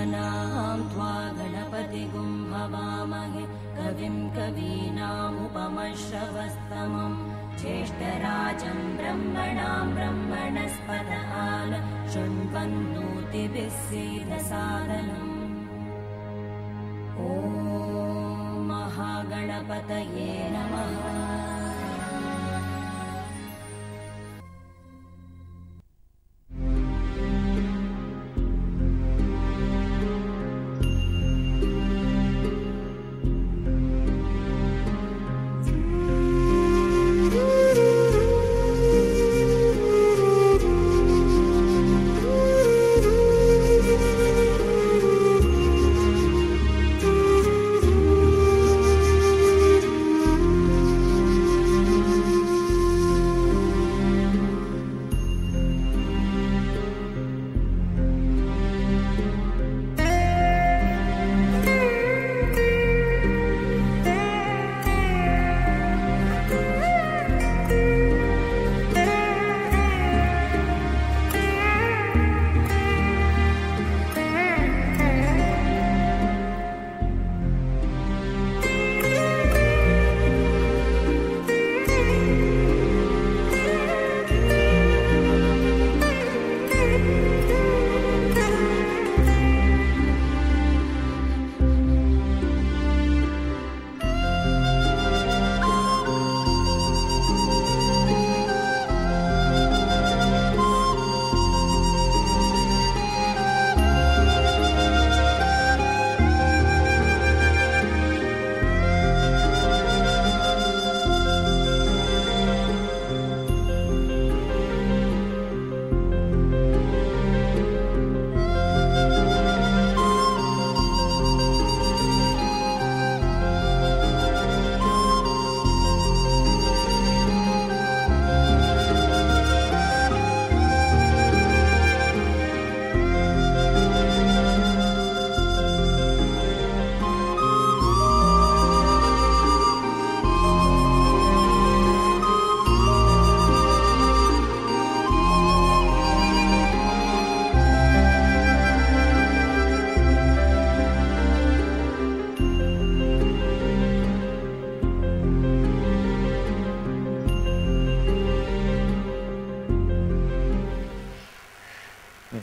गणानां त्वा गणपतिगुं हवामहे कविं कवीनामुपमश्रवस्तमम् ज्येष्ठराजं ब्रह्मणां ब्रह्मणस्पत आन शृण्वन्नोतिभिः सीदसादनम्। ॐ महागणपतये नमः।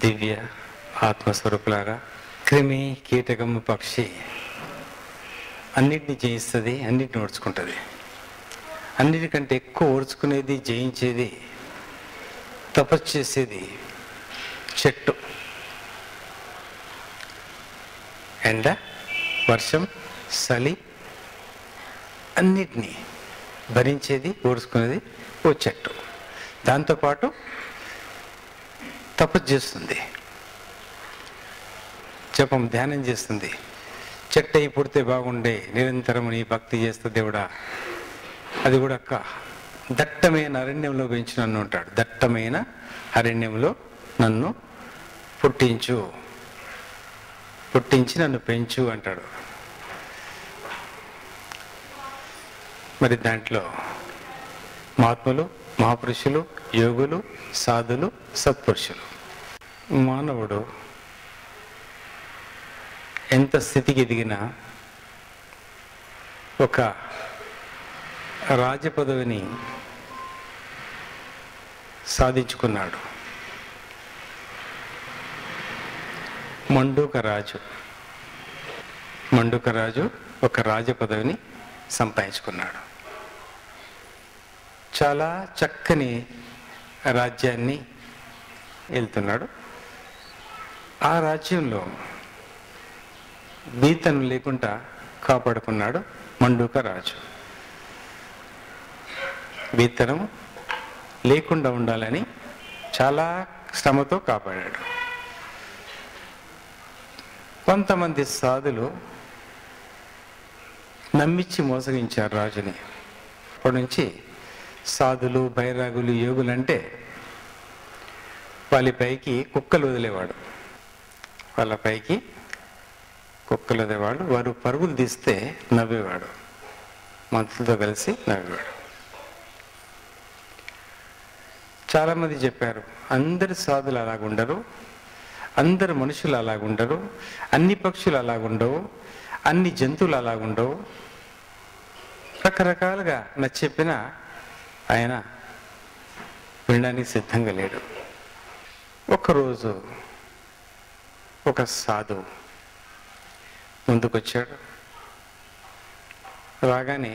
దివ్య ఆత్మస్వరూపులారా, క్రిమి కీటకము పక్షి అన్నిటిని జయిస్తుంది, అన్నిటిని ఓడ్చుకుంటుంది. అన్నిటికంటే ఎక్కువ ఓడ్చుకునేది, జయించేది, తపస్సు చేసేది చెట్టు. ఎండ, వర్షం, చలి అన్నిటినీ భరించేది, ఓడ్చుకునేది ఓ చెట్టు. దాంతోపాటు తపస్సు చేస్తుంది, జపం ధ్యానం చేస్తుంది. చెట్టు అయి పుడితే బాగుండే, నిరంతరం నీ భక్తి చేస్తే దేవుడా, అది కూడా దట్టమైన అరణ్యంలో పెంచు నన్ను అంటాడు. దట్టమైన అరణ్యంలో నన్ను పుట్టించి నన్ను పెంచు అంటాడు. మరి దాంట్లో మహాత్ములు, మహాపురుషులు, యోగులు, సాధులు, సత్పురుషులు. మానవుడు ఎంత స్థితికి ఎదిగినా ఒక రాజపదవిని సాధించుకున్నాడు. మండూక రాజు ఒక రాజపదవిని సంపాదించుకున్నాడు. చాలా చక్కని రాజ్యాన్ని వెళ్తున్నాడు. ఆ రాజ్యంలో బీతను లేకుండా కాపాడుకున్నాడు మండూక రాజు. బీతనం లేకుండా ఉండాలని చాలా శ్రమతో కాపాడాడు. కొంతమంది సాధులు నమ్మించి మోసగించారు రాజుని. అప్పటి నుంచి సాధులు, బైరాగులు, యోగులంటే వాళ్ళపైకి కుక్కలు వదిలేవాడు. వారు పరుగులు తీస్తే నవ్వేవాడు, మంత్రులతో కలిసి నవ్వేవాడు. చాలామంది చెప్పారు, అందరి సాధులు అలాగుండరు, అందరు మనుషులు అలాగుండరు, అన్ని పక్షులు అలాగుండవు, అన్ని జంతువులు అలాగుండవు. రకరకాలుగా నచ్చెప్పిన ఆయన వినడానికి సిద్ధంగా లేడు. ఒకరోజు ఒక సాధువు ముందుకొచ్చాడు. రాగానే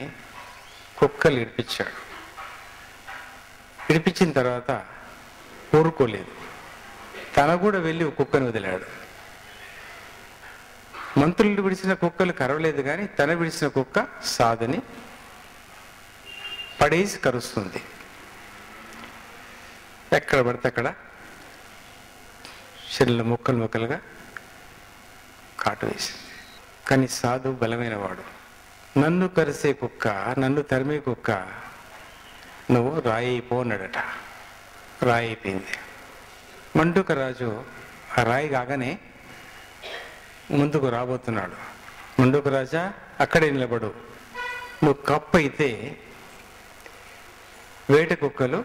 కుక్కలు ఇడిపించాడు. ఇడిపించిన తర్వాత ఊరుకోలేదు, తన కూడా వెళ్ళి కుక్కను వదిలాడు. మంత్రులు విడిచిన కుక్కలు కరవలేదు, కానీ తన విడిచిన కుక్క సాధుని పడేసి కరుస్తుంది. ఎక్కడ పడితే అక్కడ శరీరంలో ముక్కలు ముక్కలుగా కాటు వేసింది. కానీ సాధు బలమైన వాడు. నన్ను కరిసే కుక్క, నన్ను తరిమే కుక్క, నువ్వు రాయి అయిపో అన్నాడట. రాయి అయిపోయింది. మండూక రాజు ఆ రాయి కాగానే ముందుకు రాబోతున్నాడు. మండూక రాజా అక్కడే నిలబడు, నువ్వు కప్పు అయితే వేట కుక్కలు,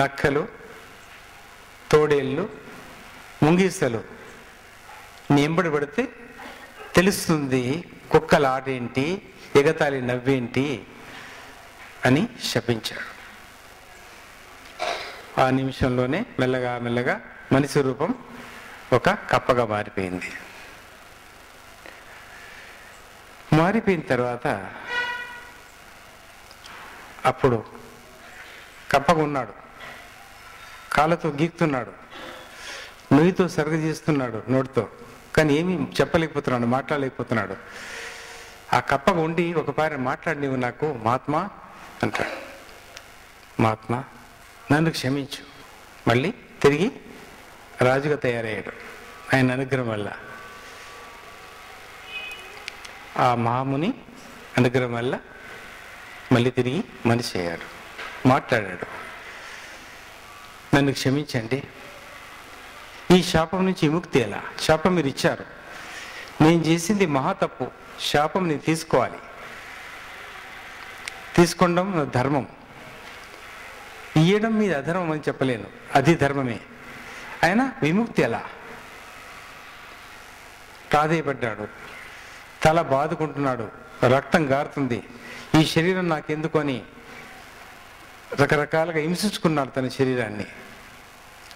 నక్కలు, తోడేళ్ళు, ముంగీసలు నీ ఎంబడి పడితే తెలుస్తుంది కుక్కల ఆట ఏంటి, ఎగతాళి నవ్వేంటి అని శపించాడు. ఆ నిమిషంలోనే మెల్లగా మెల్లగా మనిషి రూపం ఒక కప్పగా మారిపోయింది. మారిపోయిన తర్వాత అప్పుడు కప్పగా ఉన్నాడు, కాళ్ళతో గీక్తున్నాడు, నుయ్యితో సరగ చేస్తున్నాడు నోటితో, కానీ ఏమీ చెప్పలేకపోతున్నాడు, మాట్లాడలేకపోతున్నాడు. ఆ కప్పగా ఉండి ఒక పారి మాట్లాడి, నీవు నాకు మహాత్మా అంటాడు. మహాత్మా నన్ను క్షమించు. మళ్ళీ తిరిగి రాజుగా తయారయ్యాడు ఆయన అనుగ్రహం వల్ల. ఆ మహాముని అనుగ్రహం వల్ల మళ్ళీ తిరిగి మనిషి అయ్యాడు, మాట్లాడాడు. నన్ను క్షమించండి, ఈ శాపం నుంచి విముక్తి ఎలా? శాపం మీరు ఇచ్చారు, నేను చేసింది మహా తప్పు, శాపం నేను తీసుకోవాలి, తీసుకోవడం నా ధర్మం, ఇయ్యడం మీద అధర్మం అని చెప్పలేను, అది ధర్మమే. అయినా విముక్తి ఎలా? ప్రాధేయపడ్డాడు, తల బాదుకుంటున్నాడు, రక్తం గారుతుంది, ఈ శరీరం నాకెందుకు అని రకరకాలుగా హింసించుకున్నాడు తన శరీరాన్ని.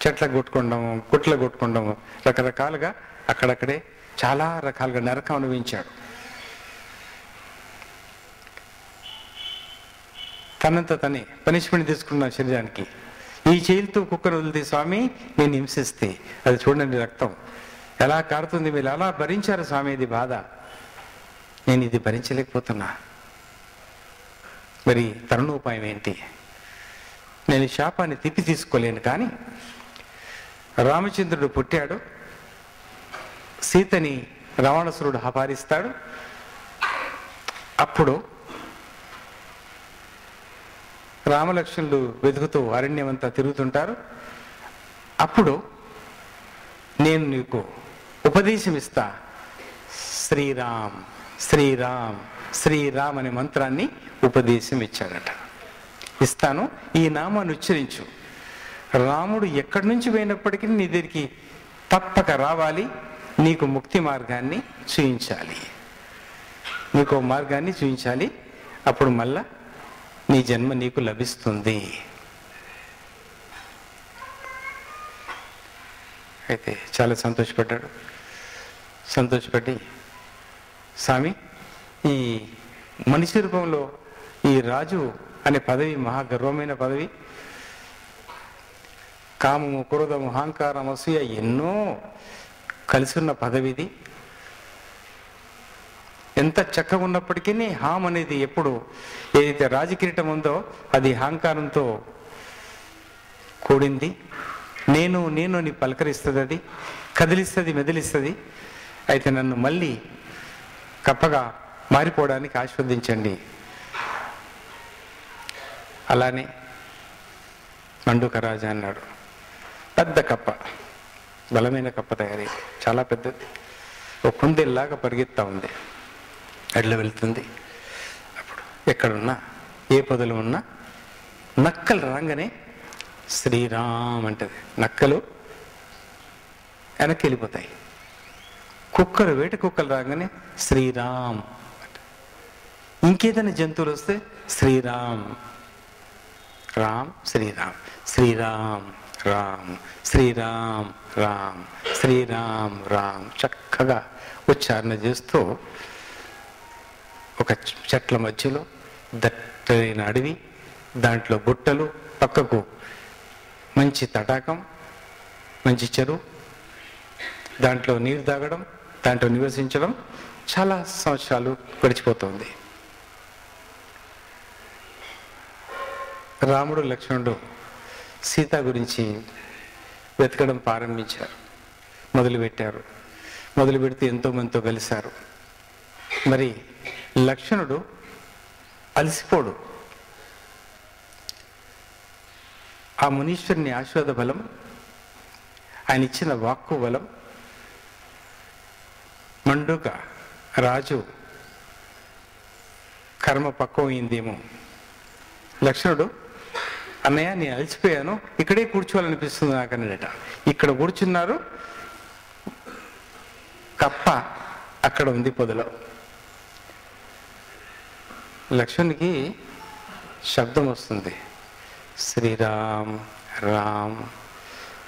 చెట్లకు కొట్టుకోవడము, గుట్ల కొట్టుకోవడము, రకరకాలుగా అక్కడక్కడే చాలా రకాలుగా నరకం అనుభవించాడు. తనంత తనే పనిష్మెంట్ తీసుకున్న శరీరానికి. ఈ చేతులతో కుక్కను వదిలితే స్వామి నేను హింసిస్తే, అది చూడండి రక్తం ఎలా కారుతుంది, మీరు ఎలా భరించారు స్వామి ఇది బాధ, నేను ఇది భరించలేకపోతున్నా, మరి తరుణోపాయం ఏంటి? నేను శాపాన్ని తిప్పి తీసుకోలేను. కానీ రామచంద్రుడు పుట్టాడు, సీతని రావణాసురుడు అపహరిస్తాడు. అప్పుడు రామలక్ష్మణులు వెతుకుతూ అరణ్యమంతా తిరుగుతుంటారు. అప్పుడు నేను నీకు ఉపదేశం ఇస్తా, శ్రీరామ్ శ్రీరామ్ శ్రీరామ్ అనే మంత్రాన్ని ఉపదేశం ఇచ్చాడట. ఇస్తాను, ఈ నామాన్ని ఉచ్చరించు, రాముడు ఎక్కడి నుంచి పోయినప్పటికీ నీ దగ్గరికి తప్పక రావాలి, నీకు ముక్తి మార్గాన్ని చూయించాలి, నీకు మార్గాన్ని చూయించాలి, అప్పుడు మళ్ళా నీ జన్మ నీకు లభిస్తుంది. అయితే చాలా సంతోషపడ్డాడు. సంతోషపడి స్వామి ఈ మనిషి రూపంలో ఈ రాజు అనే పదవి మహాగర్వమైన పదవి, కామము, క్రోధము, అహంకారం, అసూయ ఎన్నో కలిసి ఉన్న పదవిది. ఎంత చక్కగా ఉన్నప్పటికీ హామ్ అనేది ఎప్పుడు ఏదైతే రాజకిరీటం ఉందో అది అహంకారంతో కూడింది. నేను నేను అని పలకరిస్తుంది, అది కదిలిస్తుంది, మెదిలిస్తుంది. అయితే నన్ను మళ్ళీ కప్పగా మారిపోవడానికి ఆస్వాదించండి. అలానే మండూక రాజా అన్నాడు. పెద్ద కప్ప, బలమైన కప్ప తయారీ, చాలా పెద్దది, ఒక కుందేల్లాగా పరిగెత్తా ఉంది, అట్లా వెళ్తుంది. అప్పుడు ఎక్కడున్నా ఏ పొదలు ఉన్నా నక్కలు రాగానే శ్రీరామ్ అంటది. నక్కలు వెనక్కి వెళ్ళిపోతాయి. కుక్కలు, వేట కుక్కలు రాగానే శ్రీరామ్. ఇంకేదైనా జంతువులు వస్తే శ్రీరామ్, రామ్ శ్రీరామ్, శ్రీరామ్ రామ్, శ్రీరామ్ రామ్, శ్రీరామ్ రామ్ చక్కగా ఉచ్చారణ చేస్తూ ఒక చెట్ల మధ్యలో దట్టైన అడవి, దాంట్లో గుట్టలు, పక్కకు మంచి తటాకం, మంచి చెరువు, దాంట్లో నీరు తాగడం, దాంట్లో నివసించడం చాలా సంవత్సరాలు గడిచిపోతుంది. రాముడు లక్ష్మణుడు సీత గురించి వెతకడం ప్రారంభించారు, మొదలుపెట్టారు. మొదలు పెడితే ఎంతోమందితో కలిశారు. మరి లక్ష్మణుడు అలసిపోడు. ఆ మునీశ్వరుని ఆశీర్వాద బలం, ఆయన ఇచ్చిన వాక్కు బలం, మండుక రాజు కర్మ పక్వమైందేమో. లక్ష్మణుడు, అన్నయ్య నేను అలసిపోయాను, ఇక్కడే కూర్చోవాలనిపిస్తుంది నాకు అన్నట. ఇక్కడ కూర్చున్నారు, కప్ప అక్కడ ఉంది పొదలో. లక్ష్మణునికి శబ్దం వస్తుంది, శ్రీరామ్ రామ్,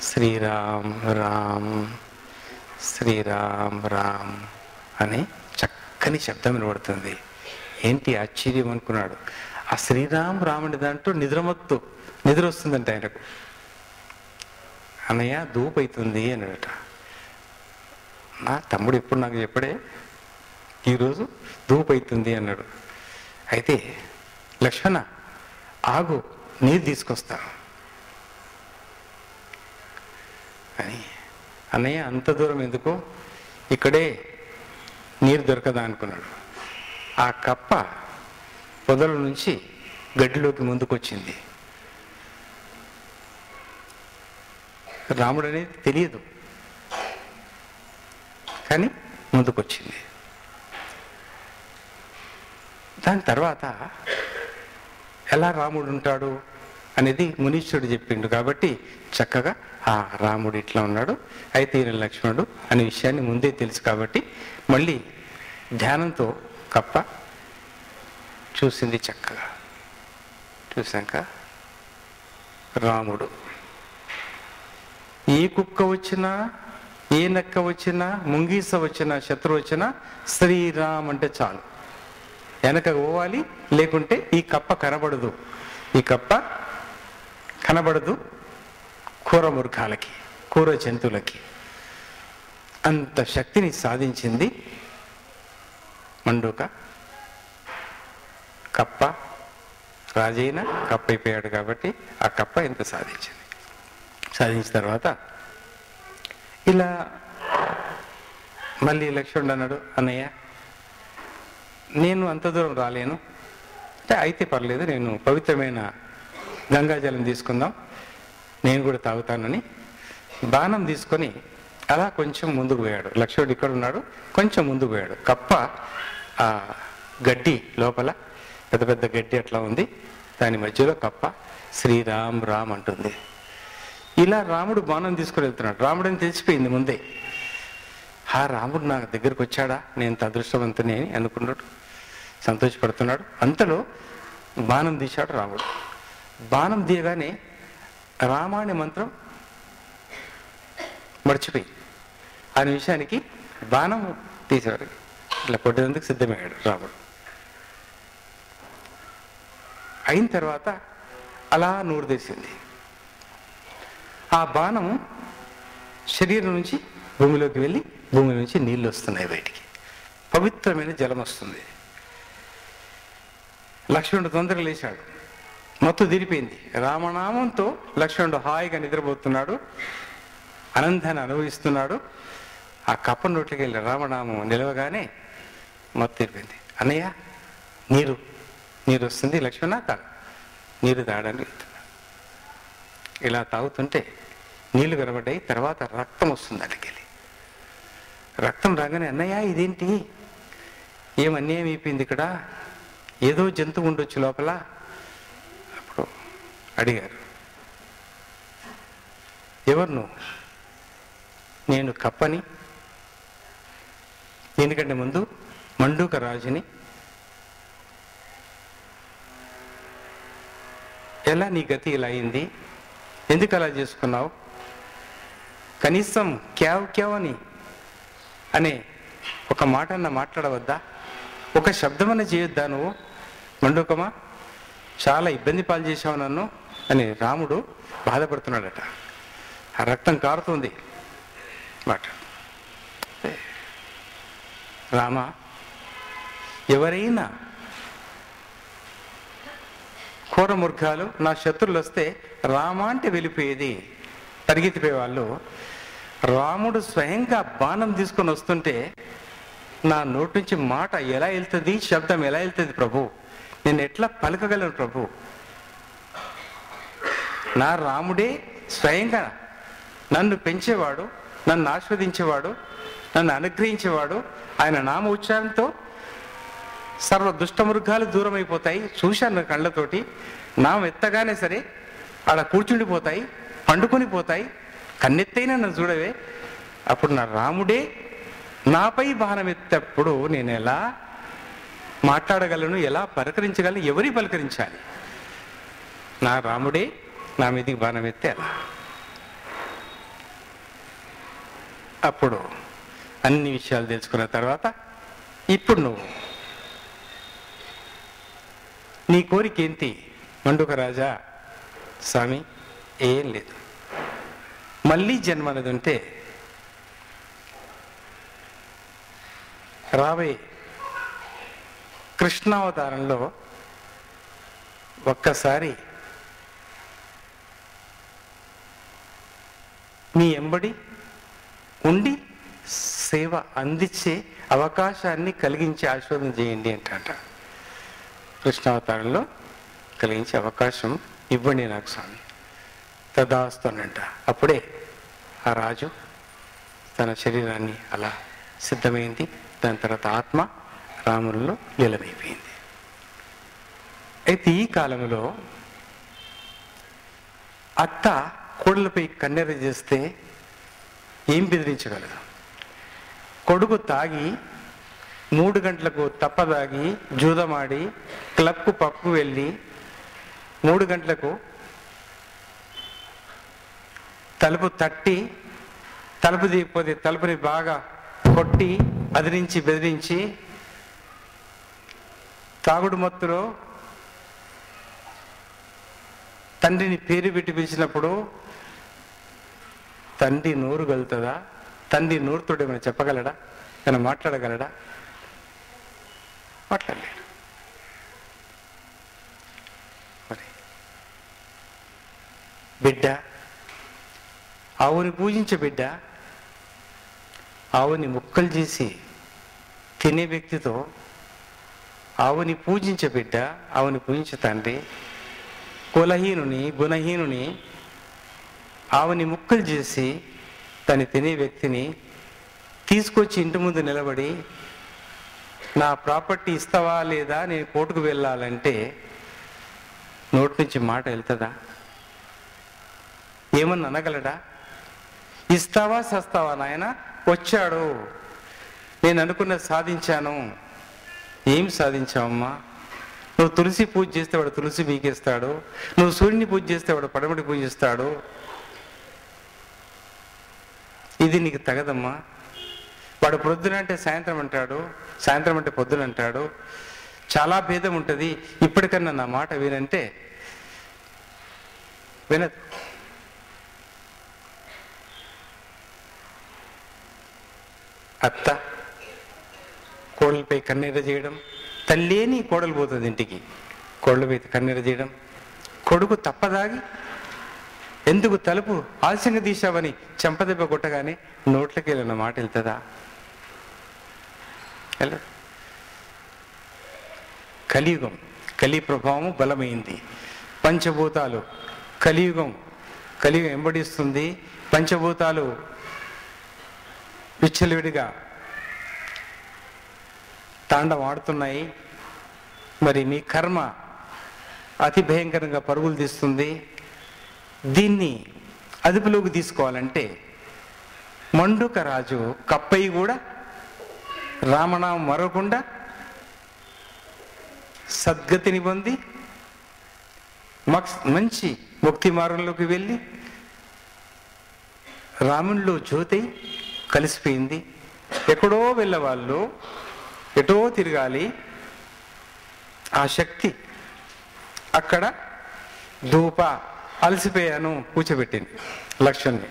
శ్రీరామ్ రామ్, శ్రీరామ్ రామ్ అని చక్కని శబ్దం వినబడుతుంది. ఏంటి ఆశ్చర్యం అనుకున్నాడు. ఆ శ్రీరామ్ రాముడి దాంట్లో నిద్ర వస్తుందంట ఆయనకు. అన్నయ్య ధూపు అవుతుంది అన్నాడట. నా తమ్ముడు ఎప్పుడు నాకు చెప్పడే, ఈరోజు ధూపు అవుతుంది అన్నాడు. అయితే లక్ష్మణ ఆగు, నీరు తీసుకొస్తా అని. అన్నయ్య అంత దూరం ఎందుకు, ఇక్కడే నీరు దొరకదా అనుకున్నాడు. ఆ కప్ప పొదల నుంచి గడ్డిలోకి ముందుకొచ్చింది. రాముడు అనేది తెలియదు, కానీ ముందుకొచ్చింది. దాని తర్వాత ఎలా రాముడు ఉంటాడు అనేది మునీశ్వరుడు చెప్పిండు కాబట్టి చక్కగా ఆ రాముడు ఇట్లా ఉన్నాడు, అయితే ఈయన లక్ష్మణుడు అనే విషయాన్ని ముందే తెలుసు కాబట్టి మళ్ళీ ధ్యానంతో కప్ప చూసింది. చక్కగా చూశాక రాముడు, ఏ కుక్క వచ్చినా, ఏ నక్క వచ్చినా, ముంగీస వచ్చినా, శత్రువు వచ్చినా శ్రీరామ్ అంటే చాలు, వెనక పోవాలి, లేకుంటే ఈ కప్ప కనబడదు. ఈ కప్ప కనబడదు క్రూర మృగాలకి, క్రూర జంతువులకి. అంత శక్తిని సాధించింది మండూక. కప్ప రాజైన కప్ప అయిపోయాడు కాబట్టి ఆ కప్ప ఎంత సాధించింది. సాధించిన తర్వాత ఇలా మళ్ళీ లక్ష్మణుడు అన్నాడు, అన్నయ్య నేను అంత దూరం రాలేను, అంటే అయితే పర్లేదు, నేను పవిత్రమైన గంగాజలం తీసుకుందాం, నేను కూడా తాగుతానని బాణం తీసుకొని అలా కొంచెం ముందుకు పోయాడు. లక్ష్మణుడు ఇక్కడ ఉన్నాడు, కొంచెం ముందుకు పోయాడు. కప్ప ఆ గడ్డి లోపల పెద్ద పెద్ద గడ్డి అట్లా ఉంది, దాని మధ్యలో కప్ప శ్రీరామ్ రామ్ అంటుంది. ఇలా రాముడు బాణం తీసుకొని వెళ్తున్నాడు. రాముడు అని తెలిసిపోయింది ముందే. ఆ రాముడు నా దగ్గరకు వచ్చాడా, నేను అదృష్టవంతుని అని అనుకున్నాడు, సంతోషపడుతున్నాడు. అంతలో బాణం తీశాడు రాముడు. బాణం తీయగానే రామాయణ మంత్రం మర్చిపోయి అనే విషయానికి బాణం తీసేవాడు, ఇట్లా కొట్టేందుకు సిద్ధమయ్యాడు రాముడు. అయిన తర్వాత అలా నూరు తీసింది. ఆ బాణం శరీరం నుంచి భూమిలోకి వెళ్ళి భూమి నుంచి నీళ్ళు వస్తున్నాయి బయటికి, పవిత్రమైన జలం వస్తుంది. లక్ష్మణుడు తొందరగా లేచాడు, మొత్తం తిరిపోయింది. రామనామంతో లక్ష్మణుడు హాయిగా నిద్రపోతున్నాడు, ఆనందాన్ని అనుభవిస్తున్నాడు. ఆ కప్ప నోట్లకి వెళ్ళి రామనామం నిలవగానే మొత్తం తిరిపోయింది. అన్నయ్య నీరు వస్తుంది, లక్ష్మణ తాగు, నీరు తాగడానికి వెళ్తున్నాడు. ఇలా తాగుతుంటే నీళ్లు కనబడ్డాయి. తర్వాత రక్తం వస్తుంది అక్కడికి వెళ్ళి. రక్తం రాగానే అన్నయ్య ఇదేంటి, ఏం అన్యాయం అయిపోయింది ఇక్కడ, ఏదో జంతువు ఉండొచ్చు లోపల. అప్పుడు అడిగారు, ఎవరు నువ్వు? నేను కప్పని, దీనికంటే ముందు మండూక రాజుని. ఎలా నీ గతి ఇలా అయింది, ఎందుకు అలా చేసుకున్నావు, కనీసం క్యావ్ క్యావ్ అని అనే ఒక మాట అన్న మాట్లాడవద్దా, ఒక శబ్దమన్న చేయొద్దా నువ్వు, మండూకమా చాలా ఇబ్బంది పాలు చేశావు నన్ను అని రాముడు బాధపడుతున్నాడట. ఆ రక్తం కారుతుంది మాట. రామ, ఎవరైనా ఘోర మృగాలు నా శత్రువులు వస్తే రామ అంటే వెళ్ళిపోయేది, పరిగెత్తిపోయే వాళ్ళు. రాముడు స్వయంగా బాణం తీసుకొని వస్తుంటే నా నోటి నుంచి మాట ఎలా వెళ్తుంది, శబ్దం ఎలా వెళ్తుంది ప్రభు, నేను ఎట్లా పలకగలను ప్రభు. నా రాముడే స్వయంగా నన్ను పెంచేవాడు, నన్ను ఆస్వాదించేవాడు, నన్ను అనుగ్రహించేవాడు. ఆయన నామ ఉచ్చారణతో సర్వ దుష్టమృగాలు దూరం అయిపోతాయి. చూశాను నా కళ్ళతోటి. నామం ఎత్తగానే సరే ఆడ కూర్చుండిపోతాయి, పండుకొని పోతాయి. కన్నెత్తైనా నన్ను చూడవే. అప్పుడు నా రాముడే నాపై బాణం ఎత్తప్పుడు నేను ఎలా మాట్లాడగలను, ఎలా పలకరించగలను, ఎవరి పలకరించాలి? నా రాముడే నా మీదకి బాణం ఎత్తే అలా. అప్పుడు అన్ని విషయాలు తెలుసుకున్న తర్వాత ఇప్పుడు నువ్వు నీ కోరిక ఏంటి మండుక రాజా? స్వామి, ఏం లేదు, మళ్ళీ జన్మ అనేది ఉంటే రాబోయే కృష్ణావతారంలో ఒక్కసారి మీ ఎంబడి ఉండి సేవ అందించే అవకాశాన్ని కలిగించే ఆశీర్వాదం చేయండి అంట. కృష్ణావతారంలో కలిగించే అవకాశం ఇవ్వండి నాకు స్వామి. తదాస్తోనంట. అప్పుడే ఆ రాజు తన శరీరాన్ని అలా సిద్ధమైంది. దాని తర్వాత ఆత్మ రాములలో లీలమైపోయింది. అయితే ఈ కాలంలో అత్త కోడలపై కన్నెర చేస్తే ఏం బెదిరించగలదు? కొడుకు తాగి 3 గంటలకు తప్పదాగి జూదమాడి క్లబ్కు పప్పుకు వెళ్ళి 3 గంటలకు తలుపు తట్టి, తలుపు తీయకపోతే తలుపుని బాగా కొట్టి అదిరించి బెదిరించి తాగుడు మత్తులో తండ్రిని పేరు పెట్టి పిలిచినప్పుడు తండ్రి నోరు గలుతుందా? తండ్రి నోరుతో ఏమైనా చెప్పగలడా? ఏమైనా మాట్లాడగలడా? మాట్లాడలేడు. మరి బిడ్డ, ఆవుని పూజించే బిడ్డ, ఆవుని ముక్కలు చేసి తినే వ్యక్తితో ఆవుని పూజించే బిడ్డ, ఆవుని పూజించే తండ్రి, కులహీనుని గుణహీనుని ఆవుని ముక్కలు చేసి తను తినే వ్యక్తిని తీసుకొచ్చి ఇంటి ముందు నిలబడి నా ప్రాపర్టీ ఇస్తావా లేదా, నేను కోర్టుకు వెళ్ళాలంటే నోటి నుంచి మాట వెళ్తుందా? ఏమన్నా అనగలడా? ఇస్తావా సస్తావా నాయన, వచ్చాడు, నేను అనుకున్నది సాధించాను. ఏం సాధించావమ్మా? నువ్వు తులసి పూజ చేస్తే వాడు తులసి మీకేస్తాడు, నువ్వు సూర్యుని పూజ చేస్తే వాడు పడమటి పూజిస్తాడు. ఇది నీకు తగదమ్మా. వాడు పొద్దున అంటే సాయంత్రం అంటాడు, సాయంత్రం అంటే పొద్దున అంటాడు. చాలా భేదం ఉంటుంది. ఇప్పటికన్నా నా మాట వినంటే వినదు. అత్త కోడలపై కన్నీర చేయడం, తల్లేని కోడలు పోతుంది ఇంటికి, కోడలపై కన్నీర చేయడం, కొడుకు తప్పదాగి ఎందుకు తలుపు ఆలస్యంగా తీసావని చెంపదెబ్బ కొట్టగానే నోట్లకి వెళ్ళిన మాట వెళ్తుందా? వెళ్ళదు. కలియుగం, కలి ప్రభావము బలమైంది. పంచభూతాలు కలియుగం వెంబడిస్తుంది. పంచభూతాలు విచ్చలవిడిగా తాండవం ఆడుతున్నాయి. మరి మీ కర్మ అతి భయంకరంగా పరుగులు తీస్తుంది. దీన్ని అదుపులోకి తీసుకోవాలంటే మండుక రాజు కప్పయ్య కూడా రామనామం మరవకుండా సద్గతిని పొంది మంచి ముక్తి మార్గంలోకి వెళ్ళి రామునిలో జ్యోతి కలిసిపోయింది. ఎక్కడో వెళ్ళేవాళ్ళు ఎటో తిరగాలి, ఆ శక్తి అక్కడ ధూప అలసిపోయాను కూర్చోబెట్టింది లక్ష్మణ్ని.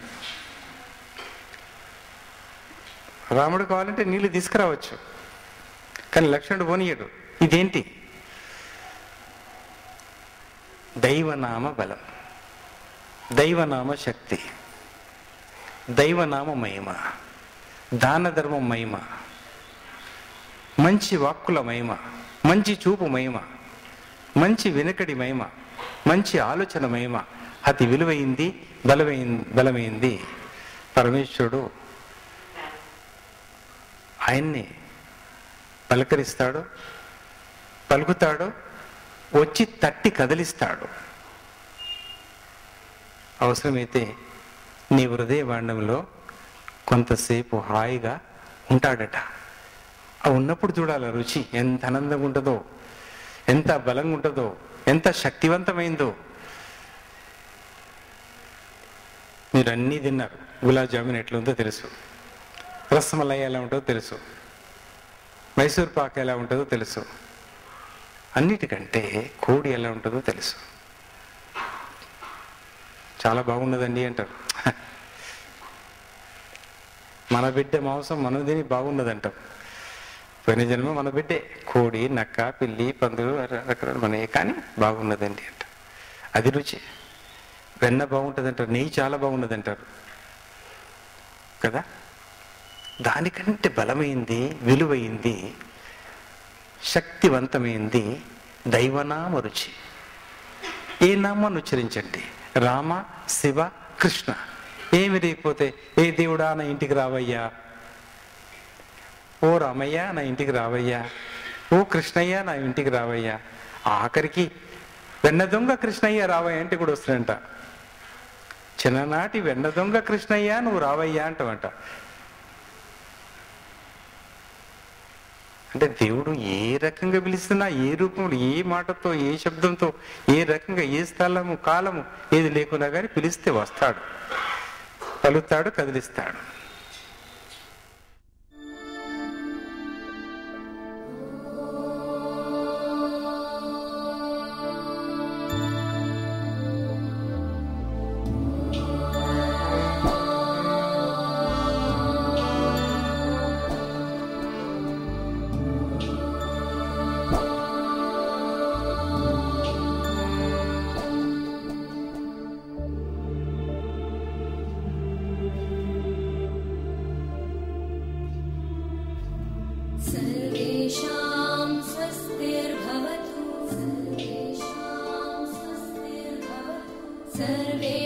రాముడు కావాలంటే నీళ్ళు తీసుకురావచ్చు, కానీ లక్ష్మణుడు పోనీయడు. ఇదేంటి? దైవనామ బలం, దైవనామ శక్తి, దైవనామ మహిమ, దాన ధర్మం మహిమ, మంచి వాక్కుల మహిమ, మంచి చూపు మహిమ, మంచి వెనుకడి మహిమ, మంచి ఆలోచన మహిమ అతి విలువైంది, బలమైంది. పరమేశ్వరుడు ఆయన్ని పలకరిస్తాడు, పలుకుతాడు, వచ్చి తట్టి కదిలిస్తాడు. అవసరమైతే నీ హృదయ భాండంలో కొంతసేపు హాయిగా ఉంటాడట. ఆ ఉన్నప్పుడు చూడాలి రుచి ఎంత ఆనందంగా ఉంటుందో, ఎంత బలంగా ఉంటుందో, ఎంత శక్తివంతమైందో. మీరు అన్నీ తిన్నారు. గులాబ్ జామున్ ఎట్లా ఉందో తెలుసు, రసమలై ఎలా ఉంటుందో తెలుసు, మైసూర్ పాక్ ఎలా ఉంటుందో తెలుసు, అన్నిటికంటే కోడి ఎలా ఉంటుందో తెలుసు. చాలా బాగున్నదండి అంటారు. మన బిడ్డ మాంసం మనం తిని బాగున్నదంటాం. పోయిన జన్మ మన బిడ్డే కోడి, నక్క, పిల్లి, పందులు రకరకాల మనయే, కానీ బాగున్నదండి అంట. అది రుచి. వెన్న బాగుంటుంది అంటారు, నెయ్యి చాలా బాగున్నది అంటారు కదా. దానికంటే బలమైంది, విలువైంది, శక్తివంతమైంది దైవనామ రుచి. ఏ నామాన్ని ఉచ్చరించండి, రామ, శివ, కృష్ణ. ఏమి లేకపోతే ఏ దేవుడా నా ఇంటికి రావయ్యా, ఓ రామయ్య నా ఇంటికి రావయ్యా, ఓ కృష్ణయ్య నా ఇంటికి రావయ్యా, ఆఖరికి వెన్న దొంగ కృష్ణయ్య రావయ్య అంటే కూడా వస్తుందంట. చిన్ననాటి వెన్న దొంగ కృష్ణయ్య నువ్వు రావయ్యా అంటావంట. అంటే దేవుడు ఏ రకంగా పిలుస్తున్నా, ఏ రూపంలో, ఏ మాటతో, ఏ శబ్దంతో, ఏ రకంగా, ఏ స్థలము, కాలము ఏది లేకున్నా కానీ పిలిస్తే వస్తాడు, పలుకుతాడు, కదిలిస్తాడు. सर्वे